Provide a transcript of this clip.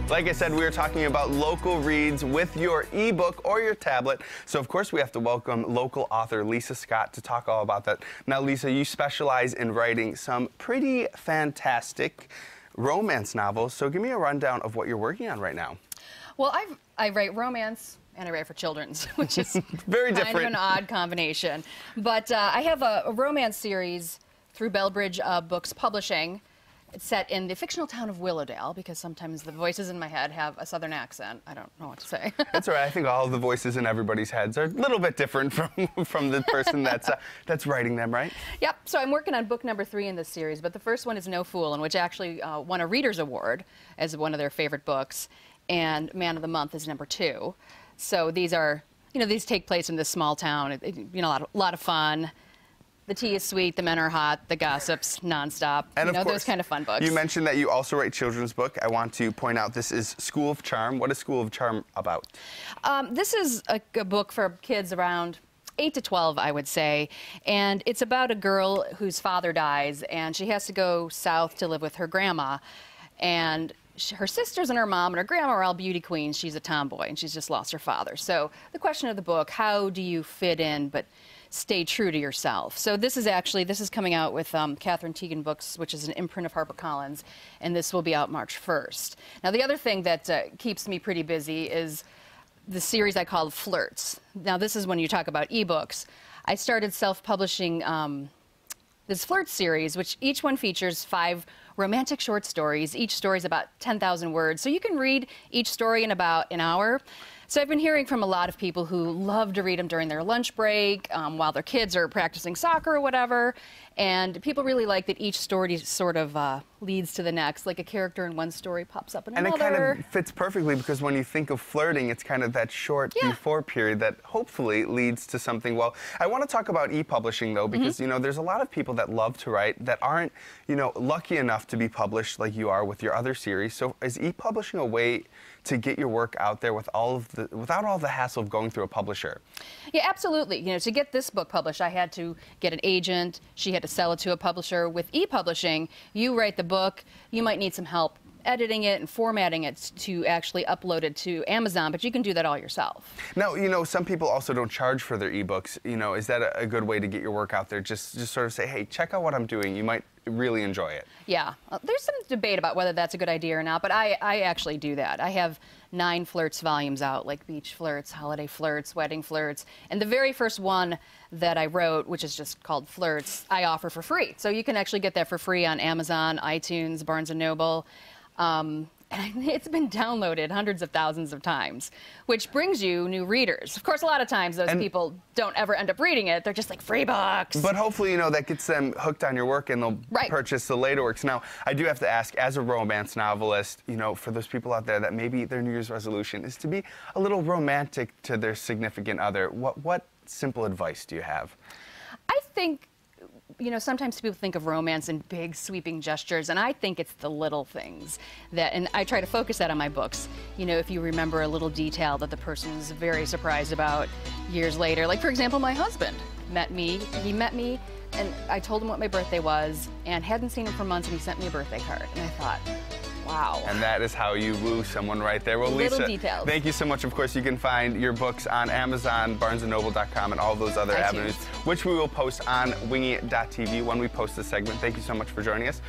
Like I said, we are talking about local reads with your ebook or your tablet. So, of course, we have to welcome local author Lisa Scott to talk all about that. Now, Lisa, you specialize in writing some pretty fantastic romance novels. So give me a rundown of what you're working on right now. Well, I write romance and I write for children's, which is very kind different. of an odd combination. But I have a romance series through Bellbridge Books Publishing. It's set in the fictional town of Willowdale, because sometimes the voices in my head have a southern accent. I don't know what to say. That's all right. I think all of the voices in everybody's heads are a little bit different from the person that's writing them, right? Yep. So I'm working on book number 3 in this series, but the first one is No Fool, in which actually won a Reader's Award as one of their favorite books, and Man of the Month is number 2. So these are, these take place in this small town. A lot of fun. The tea is sweet, the men are hot, the gossip's nonstop. And of course, those kind of fun books. You mentioned that you also write children's book. I want to point out this is School of Charm. What is School of Charm about? This is a book for kids around 8 to 12, I would say, and it's about a girl whose father dies, and she has to go south to live with her grandma, and her sisters and her mom and her grandma are all beauty queens. She's a tomboy, and she's just lost her father. So the question of the book, how do you fit in but stay true to yourself? So this is coming out with Catherine Teagan Books, which is an imprint of HarperCollins, and this will be out March 1st. Now, the other thing that keeps me pretty busy is the series I call Flirts. Now, this is when you talk about ebooks. I started self-publishing this Flirt series, which each one features 5 romantic short stories. Each story is about 10,000 words, so you can read each story in about an hour. So I've been hearing from a lot of people who love to read them during their lunch break, while their kids are practicing soccer or whatever. And people really like that each story sort of leads to the next, like a character in one story pops up in another. And it kind of fits perfectly, because when you think of flirting, it's kind of that short before period that hopefully leads to something. Well, I want to talk about e-publishing, though, because, there's a lot of people that love to write that aren't, lucky enough to be published like you are with your other series. So is e-publishing a way to get your work out there without all the hassle of going through a publisher? Yeah, absolutely. To get this book published, I had to get an agent. She had to sell it to a publisher. With e-publishing, you write the book. You might need some help editing it and formatting it to actually upload it to Amazon, but you can do that all yourself. Now, some people also don't charge for their ebooks. Is that a good way to get your work out there? Just sort of say, hey, check out what I'm doing. You might really enjoy it. Yeah, there's some debate about whether that's a good idea or not, but I actually do that. I have 9 Flirts volumes out, like Beach Flirts, Holiday Flirts, Wedding Flirts, and the very first one that I wrote, which is just called Flirts, I offer for free. So you can actually get that for free on Amazon, iTunes, Barnes & Noble. And it's been downloaded hundreds of thousands of times, which brings you new readers. Of course, a lot of times those people don't ever end up reading it. They're just like, free books. But hopefully, that gets them hooked on your work, and they'll purchase the later works. Now, I do have to ask, as a romance novelist, for those people out there that maybe their New Year's resolution is to be a little romantic to their significant other, what simple advice do you have? I think, sometimes people think of romance in big, sweeping gestures, and I think it's the little things and I try to focus that on my books. If you remember a little detail that the person is very surprised about years later. Like, for example, my husband he met me, and I told him what my birthday was, and hadn't seen him for months, and he sent me a birthday card, and I thought, wow. And that is how you woo someone right there. Well, Little Lisa, details. Thank you so much. Of course, you can find your books on Amazon, BarnesandNoble.com, and all those other avenues, which we will post on wingy.tv when we post this segment. Thank you so much for joining us.